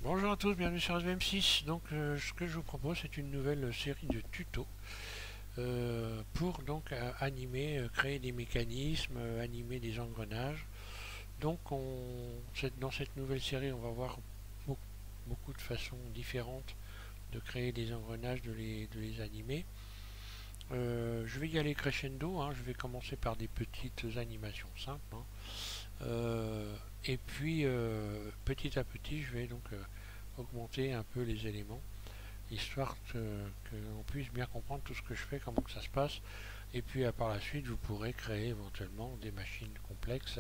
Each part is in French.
Bonjour à tous, bienvenue sur SVM6. Donc, ce que je vous propose, c'est une nouvelle série de tutos pour donc animer, créer des mécanismes, animer des engrenages. Donc, dans cette nouvelle série, on va voir beaucoup de façons différentes de créer des engrenages, de les animer. Je vais y aller crescendo, hein. Je vais commencer par des petites animations simples, hein. Et puis, petit à petit, je vais donc augmenter un peu les éléments, histoire que l'on puisse bien comprendre tout ce que je fais, comment que ça se passe. Et puis par la suite, vous pourrez créer éventuellement des machines complexes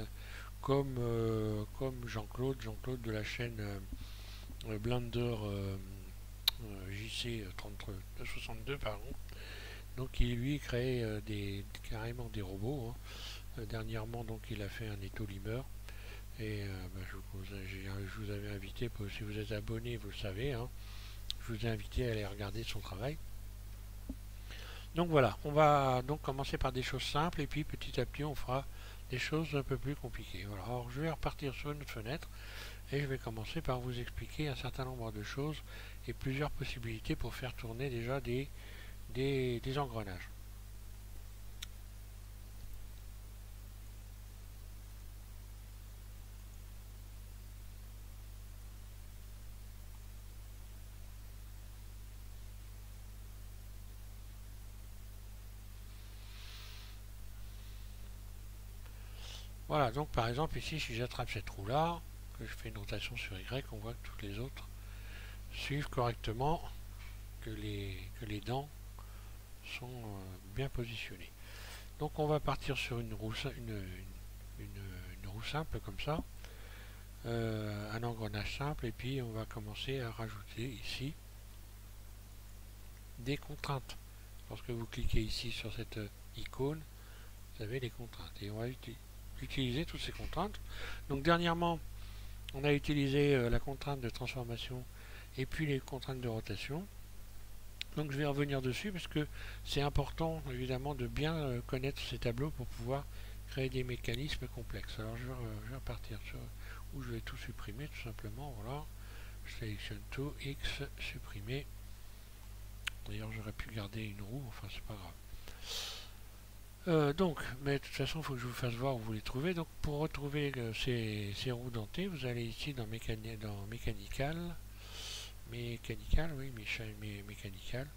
comme Jean-Claude de la chaîne Blender JC 32, pardon. Donc il lui crée carrément des robots, hein. Dernièrement, donc il a fait un étolimeur. Et je vous avais invité, si vous êtes abonné, vous le savez, hein, je vous ai invité à aller regarder son travail. Donc voilà, on va donc commencer par des choses simples et puis petit à petit on fera des choses un peu plus compliquées. Voilà, alors je vais repartir sur une autre fenêtre et je vais commencer par vous expliquer un certain nombre de choses et plusieurs possibilités pour faire tourner déjà des engrenages. Voilà, donc par exemple ici si j'attrape cette roue là, que je fais une rotation sur Y, on voit que toutes les autres suivent correctement, que les dents sont bien positionnées. Donc on va partir sur une roue simple comme ça, un engrenage simple, et puis on va commencer à rajouter ici des contraintes. Lorsque vous cliquez ici sur cette icône, vous avez les contraintes. Et on va utiliser toutes ces contraintes. Donc dernièrement, on a utilisé la contrainte de transformation et puis les contraintes de rotation. Donc je vais revenir dessus parce que c'est important évidemment de bien connaître ces tableaux pour pouvoir créer des mécanismes complexes. Alors je vais repartir sur où je vais tout supprimer tout simplement. Voilà, je sélectionne tout, X, supprimer. D'ailleurs j'aurais pu garder une roue, enfin c'est pas grave. Donc, mais de toute façon il faut que je vous fasse voir où vous les trouvez. Donc pour retrouver ces roues dentées, vous allez ici dans Mécanical, oui, Mécanical.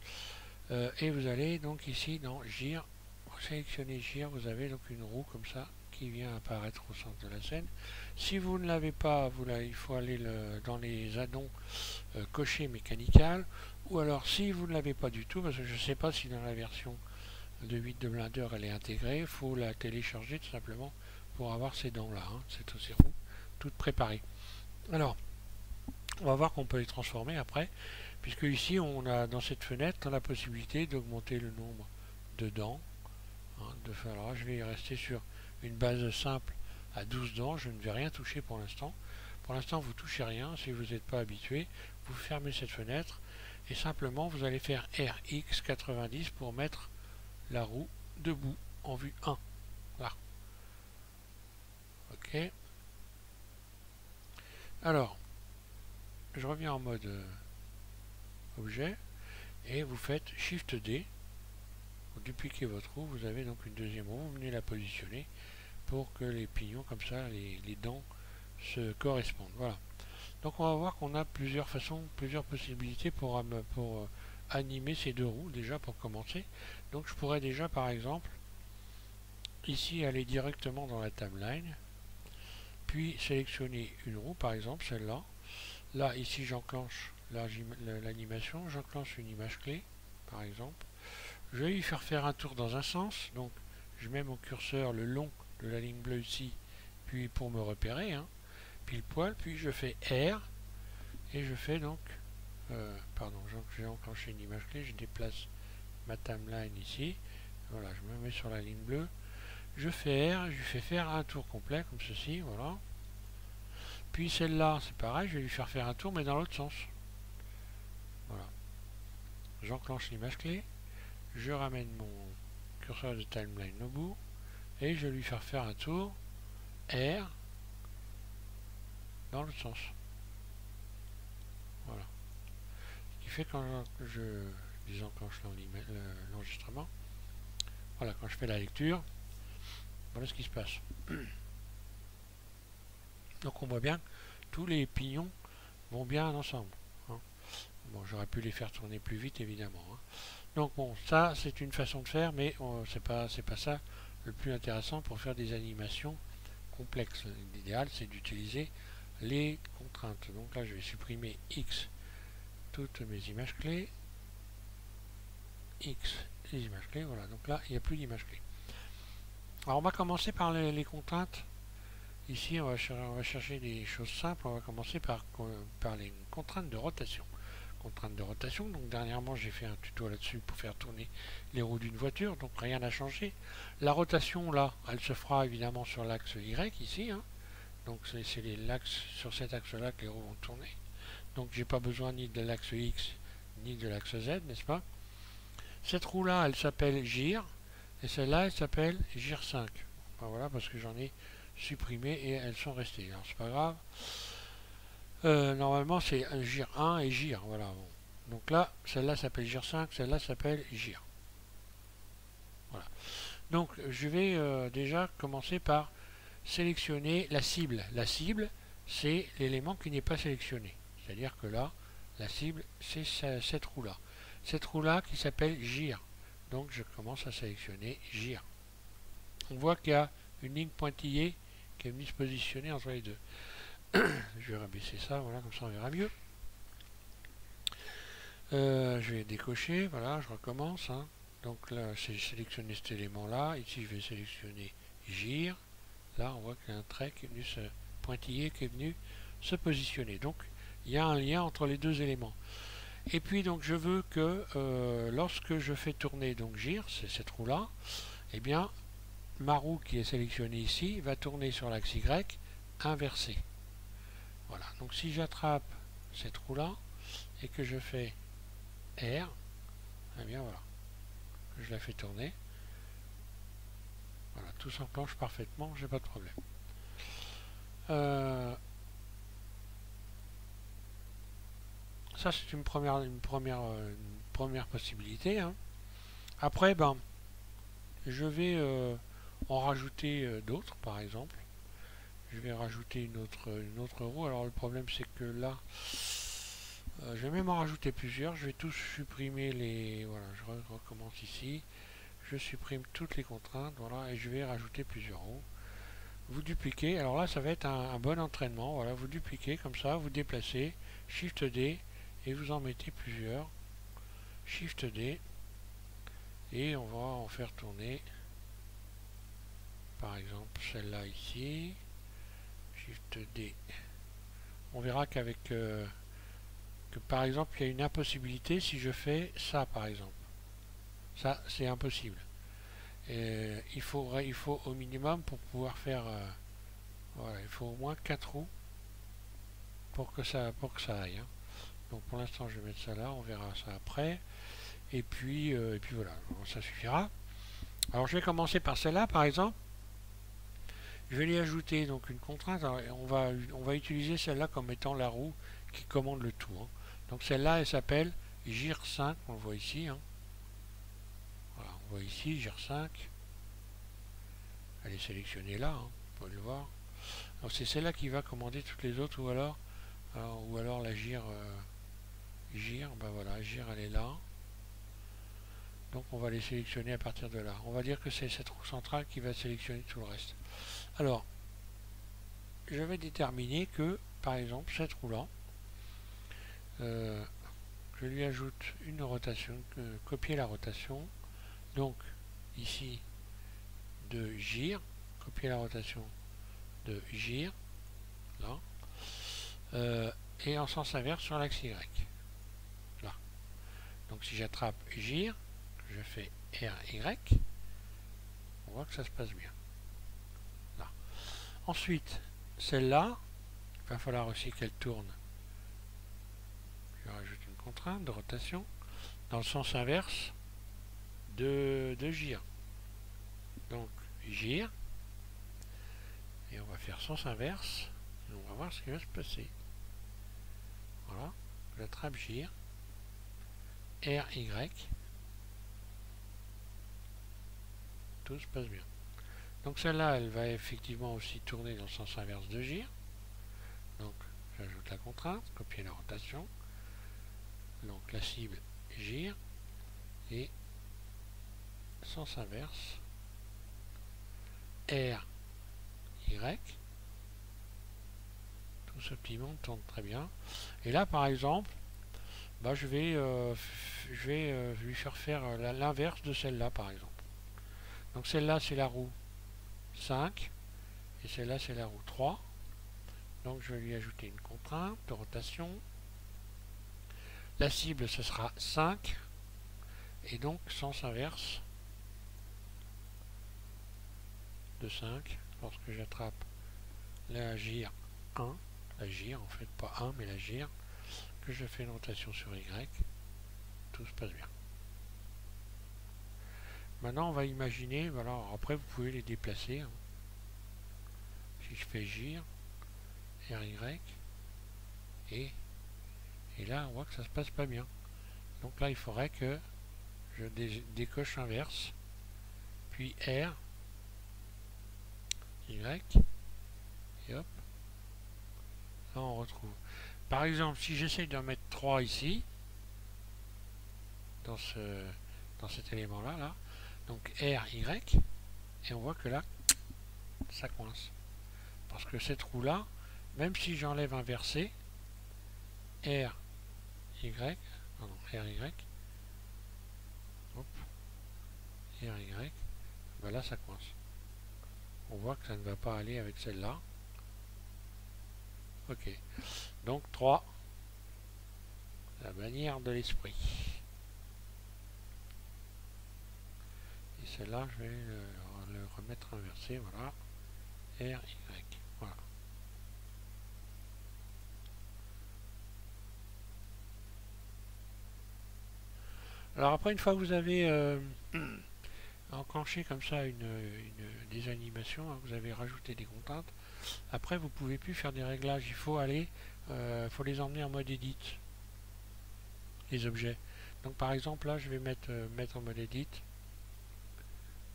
Et vous allez donc ici dans Gire, vous sélectionnez Gire, vous avez donc une roue comme ça qui vient apparaître au centre de la scène. Si vous ne l'avez pas, il faut aller dans les addons cocher mécanical, ou alors si vous ne l'avez pas du tout, parce que je ne sais pas si dans la version de 8 de Blender elle est intégrée, il faut la télécharger tout simplement pour avoir ces dents là, hein, ces roues toutes préparées. Alors, on va voir qu'on peut les transformer après, puisque ici on a dans cette fenêtre la possibilité d'augmenter le nombre de dents, hein, alors je vais rester sur une base simple à 12 dents, je ne vais rien toucher pour l'instant. Pour l'instant vous ne touchez rien, si vous n'êtes pas habitué, vous fermez cette fenêtre et simplement vous allez faire RX 90 pour mettre la roue debout en vue 1. Voilà. Ok. Alors, je reviens en mode objet et vous faites Shift D. Vous dupliquez votre roue, vous avez donc une deuxième roue, vous venez la positionner pour que les pignons, comme ça, les dents se correspondent. Voilà. Donc on va voir qu'on a plusieurs façons, plusieurs possibilités pour animer ces deux roues, déjà pour commencer. Donc je pourrais déjà par exemple ici aller directement dans la timeline, puis sélectionner une roue, par exemple celle-là. Là ici j'enclenche l'animation, j'enclenche une image clé, par exemple. Je vais lui faire un tour dans un sens, donc je mets mon curseur le long de la ligne bleue ici, puis pour me repérer, hein, pile poil, puis je fais R, et je fais donc, pardon, j'ai enclenché une image clé, je déplace ma timeline ici, voilà, je me mets sur la ligne bleue, je fais R, je lui fais faire un tour complet, comme ceci, voilà. Puis celle-là, c'est pareil, je vais lui faire un tour, mais dans l'autre sens. Voilà. J'enclenche l'image clé, je ramène mon curseur de timeline au bout, et je vais lui faire un tour R dans l'autre sens. fait quand disons quand je lance l'enregistrement, voilà, quand je fais la lecture, voilà ce qui se passe. Donc on voit bien tous les pignons vont bien ensemble, hein. Bon, j'aurais pu les faire tourner plus vite évidemment, hein. Donc bon, ça c'est une façon de faire, mais c'est pas ça le plus intéressant pour faire des animations complexes. L'idéal c'est d'utiliser les contraintes. Donc là je vais supprimer X toutes mes images clés, X les images clés, voilà, donc là il n'y a plus d'images clés. Alors on va commencer par les contraintes. Ici on va chercher des choses simples, on va commencer par les contraintes de rotation. Contraintes de rotation, donc dernièrement j'ai fait un tuto là-dessus pour faire tourner les roues d'une voiture, donc rien n'a changé. La rotation là, elle se fera évidemment sur l'axe Y ici, hein. Donc c'est l'axe, sur cet axe là que les roues vont tourner. Donc j'ai pas besoin ni de l'axe X ni de l'axe Z, n'est-ce pas? Cette roue là elle s'appelle gire, et celle-là elle s'appelle gire 5. Enfin, voilà, parce que j'en ai supprimé et elles sont restées, alors c'est pas grave. Normalement c'est un gire 1 et gire, voilà. Bon. Donc là, celle-là s'appelle gire 5, celle-là s'appelle gire. Voilà. Donc je vais déjà commencer par sélectionner la cible. La cible, c'est l'élément qui n'est pas sélectionné. C'est-à-dire que là, la cible, c'est cette roue-là. Cette roue-là qui s'appelle gire. Donc je commence à sélectionner gire. On voit qu'il y a une ligne pointillée qui est venue se positionner entre les deux. Je vais rabaisser ça, voilà, comme ça on verra mieux. Je vais décocher, voilà, je recommence, hein. Donc là, j'ai sélectionné cet élément-là. Ici, je vais sélectionner gire. Là, on voit qu'il y a un trait qui est venu se pointiller, qui est venu se positionner. Donc, il y a un lien entre les deux éléments. Et puis, donc, je veux que lorsque je fais tourner donc gire, c'est cette roue-là, eh bien, ma roue qui est sélectionnée ici va tourner sur l'axe Y inversé. Voilà. Donc, si j'attrape cette roue-là et que je fais R, eh bien voilà, je la fais tourner. Voilà, tout s'enclenche parfaitement, j'ai pas de problème. Ça c'est une première possibilité, hein. Après, ben, je vais en rajouter d'autres, par exemple. Je vais rajouter une autre roue. Alors le problème c'est que là, je vais même en rajouter plusieurs. Je vais tous supprimer les. Voilà, je recommence ici. Je supprime toutes les contraintes, voilà, et je vais rajouter plusieurs roues. Vous dupliquez, alors là ça va être un bon entraînement, voilà, vous dupliquez comme ça, vous déplacez, Shift D, et vous en mettez plusieurs, Shift D, et on va en faire tourner, par exemple celle-là ici, Shift D. On verra qu'avec, que par exemple il y a une impossibilité si je fais ça par exemple. Ça c'est impossible. Et il faut au minimum pour pouvoir faire voilà, il faut au moins 4 roues pour que ça aille, hein. Donc pour l'instant je vais mettre ça là, on verra ça après, et puis voilà, ça suffira. Alors je vais commencer par celle-là par exemple. Je vais lui ajouter donc une contrainte. Alors, on va utiliser celle-là comme étant la roue qui commande le tout, hein. Donc celle-là elle s'appelle gire 5, on le voit ici, hein. Voilà, on voit ici gire 5. Elle est sélectionnée là, hein, vous pouvez le voir. Alors c'est celle-là qui va commander toutes les autres, ou alors la gire, ben voilà, gire elle est là. Donc on va les sélectionner à partir de là. On va dire que c'est cette roue centrale qui va sélectionner tout le reste. Alors, je vais déterminer que, par exemple, cette roue-là, je lui ajoute une rotation, copier la rotation. Donc, ici, de gire, copier la rotation de gire, là, et en sens inverse sur l'axe Y, là. Donc si j'attrape gire, je fais RY, on voit que ça se passe bien, là. Ensuite, celle-là, il va falloir aussi qu'elle tourne. Je rajoute une contrainte de rotation dans le sens inverse de gire. Donc gire, et on va faire sens inverse, et on va voir ce qui va se passer. Voilà, j'attrape gire, RY, tout se passe bien. Donc celle-là, elle va effectivement aussi tourner dans le sens inverse de gire. Donc j'ajoute la contrainte, copier la rotation. Donc la cible gire et sens inverse R, Y. Tout ce petit monde tourne très bien. Et là par exemple, bah, je vais lui faire l'inverse de celle-là par exemple. Donc celle-là c'est la roue 5 et celle-là c'est la roue 3. Donc je vais lui ajouter une contrainte de rotation. La cible ce sera 5 et donc sens inverse de 5 lorsque j'attrape la gire 1, la gire en fait pas 1 mais la gire, que je fais une rotation sur Y, tout se passe bien. Maintenant on va imaginer, voilà, après vous pouvez les déplacer, hein. Si je fais gire, RY, et là on voit que ça se passe pas bien. Donc là il faudrait que je décoche inverse, puis R, Y, et hop, là on retrouve. Par exemple, si j'essaye d'en mettre 3 ici, dans cet élément là, donc R, Y, et on voit que là, ça coince. Parce que cette roue là, même si j'enlève inversé, R, Y, pardon, R, Y, hop, R, Y, ben là ça coince. On voit que ça ne va pas aller avec celle-là. Ok. Donc 3, la bannière de l'esprit. Et celle-là, je vais le remettre inversé, voilà. R, Y, voilà. Alors après, une fois que vous avez enclenché comme ça des animations, hein, vous avez rajouté des contraintes, après vous pouvez plus faire des réglages, il faut aller, faut les emmener en mode edit, les objets. Donc par exemple là je vais mettre en mode edit,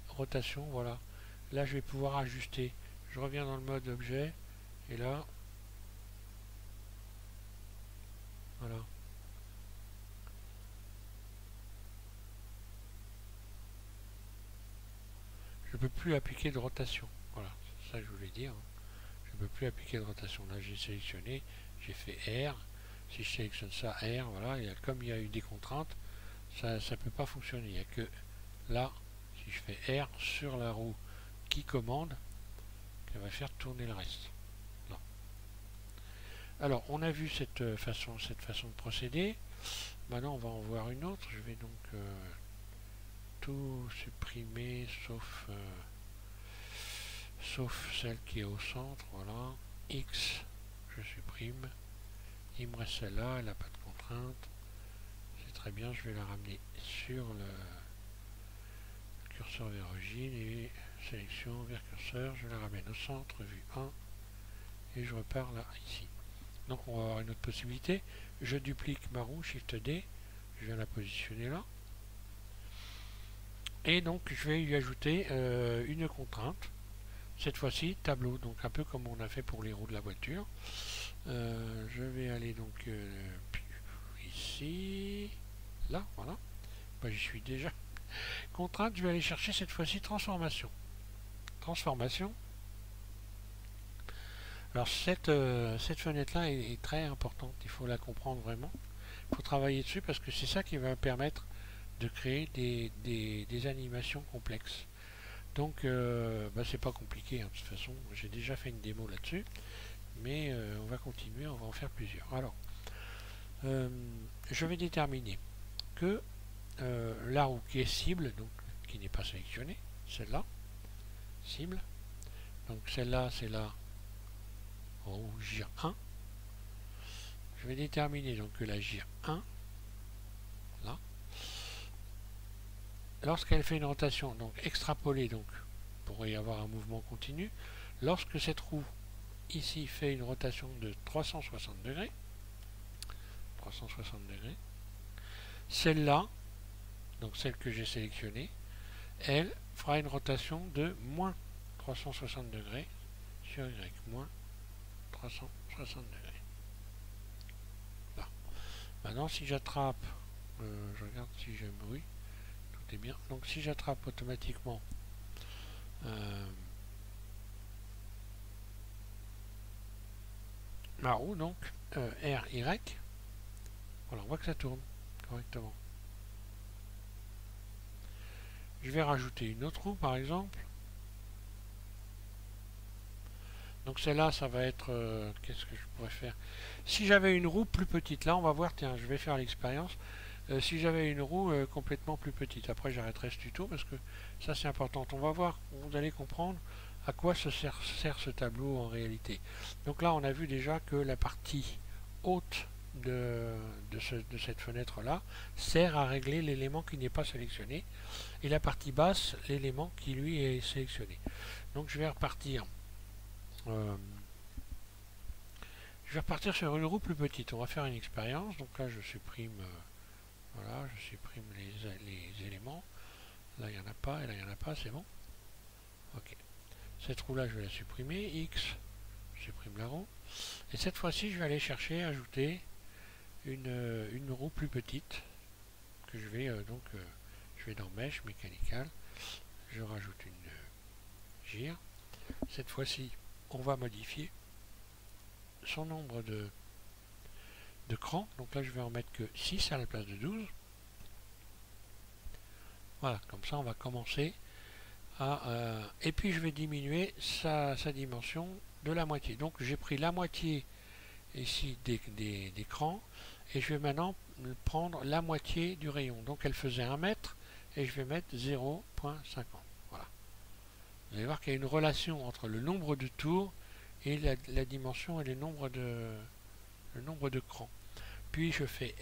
rotation, voilà. Là je vais pouvoir ajuster, je reviens dans le mode objet, et là, voilà. Je ne peux plus appliquer de rotation, voilà, c'est ça que je voulais dire. Je ne peux plus appliquer de rotation. Là j'ai sélectionné, j'ai fait R. Si je sélectionne ça R, voilà, et comme il y a eu des contraintes, ça ne peut pas fonctionner. Il n'y a que là, si je fais R sur la roue qui commande, qu'elle va faire tourner le reste. Là. Alors on a vu cette façon de procéder. Maintenant on va en voir une autre. Je vais donc tout supprimer sauf celle qui est au centre, voilà. X, je supprime. Il me reste celle-là, elle n'a pas de contrainte. C'est très bien, je vais la ramener sur le curseur vers origine et sélection vers curseur. Je la ramène au centre, vue 1. Et je repars là, ici. Donc on va avoir une autre possibilité. Je duplique ma roue, Shift D. Je viens la positionner là. Et donc je vais lui ajouter une contrainte. Cette fois-ci, tableau, donc un peu comme on a fait pour les roues de la voiture. Je vais aller donc ici, là, voilà. Bah, j'y suis déjà. Contrainte, je vais aller chercher cette fois-ci transformation. Transformation. Alors cette fenêtre-là est très importante, il faut la comprendre vraiment. Il faut travailler dessus parce que c'est ça qui va permettre de créer des animations complexes. Donc bah, c'est pas compliqué, hein, de toute façon, j'ai déjà fait une démo là-dessus. Mais on va continuer, on va en faire plusieurs. Alors, je vais déterminer que la roue qui est cible, donc qui n'est pas sélectionnée, celle-là, cible. Donc celle-là, c'est la roue gire 1. Je vais déterminer donc que la gire 1, là, lorsqu'elle fait une rotation, donc extrapolée, donc pour y avoir un mouvement continu, lorsque cette roue ici fait une rotation de 360 degrés, Celle-là, donc celle que j'ai sélectionnée, elle fera une rotation de moins 360 degrés sur Y, moins 360 degrés. Là. Maintenant, si j'attrape, je regarde si j'ai bruit, tout est bien. Donc si j'attrape automatiquement ma roue, donc RY, voilà, on voit que ça tourne correctement. Je vais rajouter une autre roue par exemple. Donc celle-là, ça va être... qu'est-ce que je pourrais faire? Si j'avais une roue plus petite, là on va voir, tiens, je vais faire l'expérience. Si j'avais une roue complètement plus petite, après j'arrêterai ce tuto parce que ça c'est important. On va voir, vous allez comprendre à quoi sert ce tableau en réalité. Donc là on a vu déjà que la partie haute de cette fenêtre là sert à régler l'élément qui n'est pas sélectionné et la partie basse l'élément qui lui est sélectionné. Donc je vais repartir sur une roue plus petite. On va faire une expérience. Donc là je supprime voilà, je supprime les éléments. Là il n'y en a pas et là il n'y en a pas, c'est bon. Ok. Cette roue là je vais la supprimer. X, je supprime la roue. Et cette fois-ci je vais aller chercher, ajouter une roue plus petite que je vais je vais dans Mesh, Mécanical. Je rajoute une gire. Cette fois-ci on va modifier son nombre de crans. Donc là je vais en mettre que 6 à la place de 12. Voilà, comme ça on va commencer à... et puis je vais diminuer sa dimension de la moitié. Donc j'ai pris la moitié ici des crans et je vais maintenant prendre la moitié du rayon. Donc elle faisait 1 mètre et je vais mettre 0,50. Voilà. Vous allez voir qu'il y a une relation entre le nombre de tours et la dimension et le nombre de crans. Puis je fais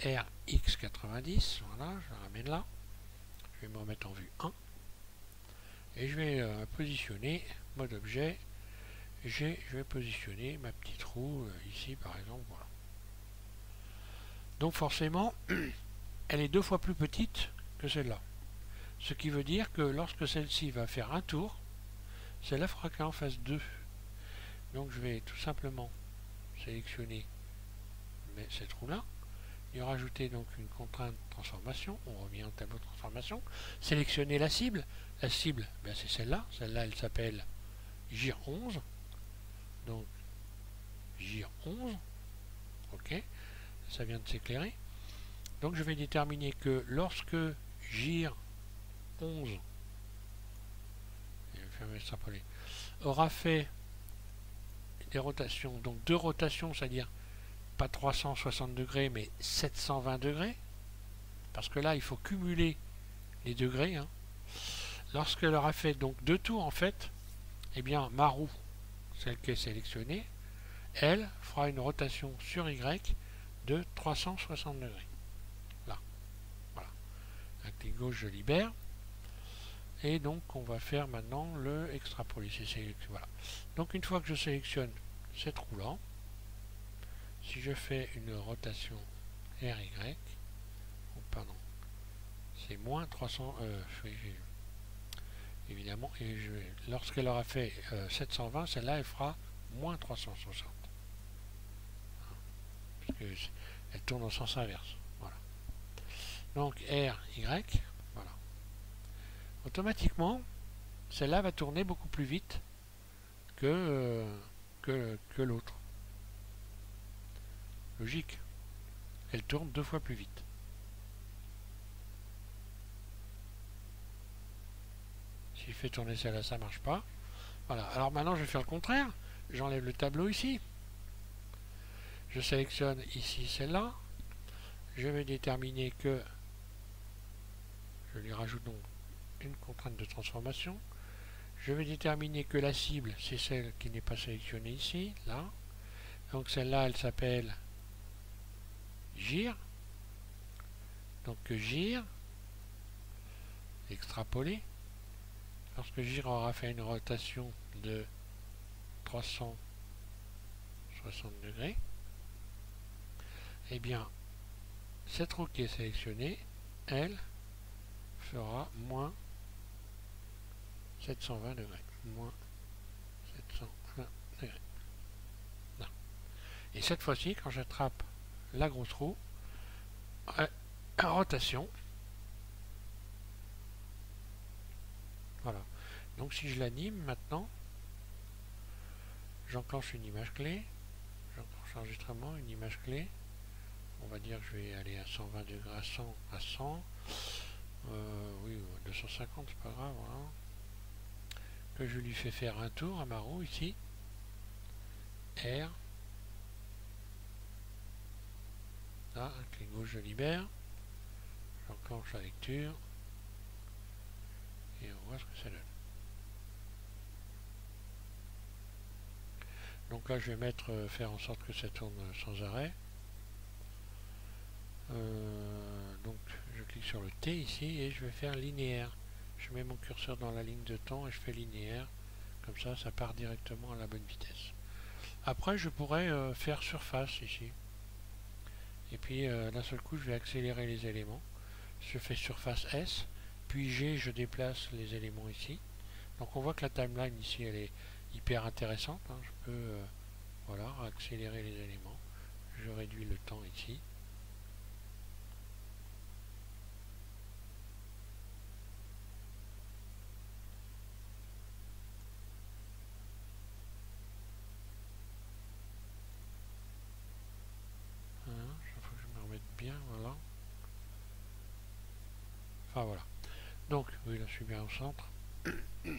RX90, voilà, je la ramène là. Je vais me remettre en vue 1. Et je vais positionner, mode objet, je vais positionner ma petite roue ici par exemple, voilà. Donc forcément, elle est 2 fois plus petite que celle-là. Ce qui veut dire que lorsque celle-ci va faire un tour, celle-là fera qu'elle en fasse 2. Donc je vais tout simplement sélectionner cette roue-là, et rajouter donc une contrainte transformation. On revient au tableau de transformation. Sélectionner la cible. La cible, ben c'est celle-là. Celle-là, elle s'appelle gire 11. Donc, gire 11. Ok. Ça vient de s'éclairer. Donc, je vais déterminer que lorsque gire 11 aura fait des rotations, donc 2 rotations, c'est-à-dire pas 360 degrés, mais 720 degrés, parce que là, il faut cumuler les degrés. Hein. Lorsqu'elle aura fait donc 2 tours, en fait, eh bien, ma roue, celle qui est sélectionnée, elle fera une rotation sur Y de 360 degrés. Là. Voilà. Un clic gauche, je libère. Et donc, on va faire maintenant le extrapoler. Voilà. Donc, une fois que je sélectionne cette roue-là, si je fais une rotation RY, oh, pardon, c'est moins 300, évidemment, et lorsqu'elle aura fait 720, celle-là, elle fera moins 360. Parce qu'elle tourne en sens inverse. Voilà. Donc RY, voilà. Automatiquement, celle-là va tourner beaucoup plus vite que l'autre. Logique. Elle tourne 2 fois plus vite. Si je fais tourner celle-là, ça ne marche pas. Voilà. Alors maintenant, je vais faire le contraire. J'enlève le tableau ici. Je sélectionne ici celle-là. Je vais déterminer que je lui rajoute donc une contrainte de transformation. Je vais déterminer que la cible, c'est celle qui n'est pas sélectionnée ici, là. Donc celle-là, elle s'appelle gire. Donc gire, extrapoler. Lorsque gire aura fait une rotation de 360 degrés, eh bien, cette roue qui est sélectionnée, elle, fera moins 720 degrés. Moins 720 degrés. Non. Et cette fois-ci, quand j'attrape la grosse roue, rotation, voilà. Donc si je l'anime maintenant, j'enclenche une image clé, j'enclenche l'enregistrement, une image clé. On va dire que je vais aller à 120 degrés, à 100, à 100. Oui, 250, c'est pas grave. Voilà. Que je lui fais faire un tour à ma roue ici. R. Là, un clic gauche, je libère. J'enclenche la lecture. Et on voit ce que ça donne. Donc là, je vais faire en sorte que ça tourne sans arrêt. Donc, je clique sur le T ici et je vais faire linéaire. Je mets mon curseur dans la ligne de temps et je fais linéaire. Comme ça part directement à la bonne vitesse. Après, je pourrais faire surface ici. Et puis, d'un seul coup, je vais accélérer les éléments. Je fais surface S. Puis G, je déplace les éléments ici. Donc, on voit que la timeline ici, elle est hyper intéressante. Hein. Je peux voilà, accélérer les éléments. Je réduis le temps ici. Il faut que je me remette bien, voilà. Enfin voilà. Donc, oui, là je suis bien au centre. Je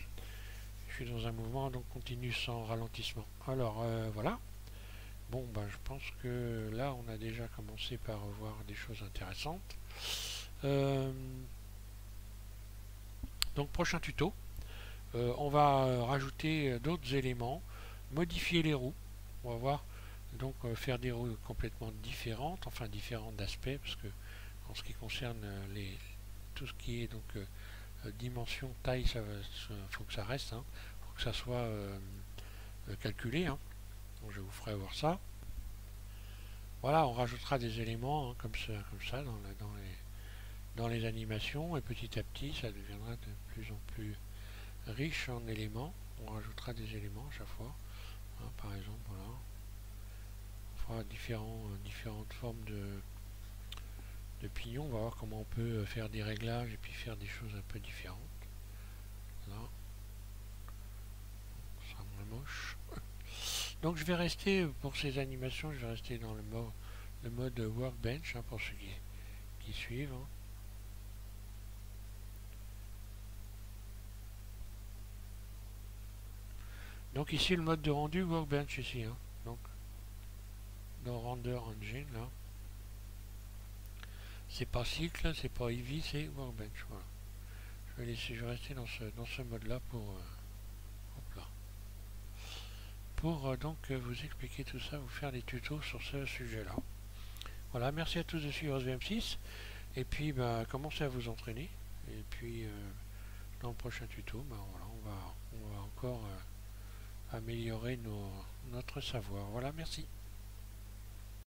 suis dans un mouvement, donc continue sans ralentissement. Alors, voilà. Bon, ben, je pense que là, on a déjà commencé par voir des choses intéressantes. Donc, prochain tuto, on va rajouter d'autres éléments, modifier les roues. On va voir, donc, faire des roues complètement différentes, enfin différentes d'aspect, parce que en ce qui concerne tout ce qui est donc dimension, taille, ça faut que ça reste, hein, faut que ça soit calculé. Hein. Donc, je vous ferai voir ça. Voilà, on rajoutera des éléments hein, comme ça dans les animations et petit à petit ça deviendra de plus en plus riche en éléments. On rajoutera des éléments à chaque fois. Hein, par exemple, voilà. On fera différentes formes de pignons. On va voir comment on peut faire des réglages et puis faire des choses un peu différentes. Voilà. Ça sera moins moche. Donc je vais rester pour ces animations, je vais rester dans le mode workbench hein, pour ceux qui suivent. Hein. Donc ici le mode de rendu workbench ici. Hein. Donc dans render engine là. C'est pas cycle, c'est pas Eevee, c'est workbench. Voilà. Je vais rester dans ce mode là pour donc vous expliquer tout ça, vous faire des tutos sur ce sujet là. Voilà, merci à tous de suivre SVM6 et puis bah, commencez à vous entraîner et puis dans le prochain tuto bah, voilà, on va encore améliorer notre savoir. Voilà, merci.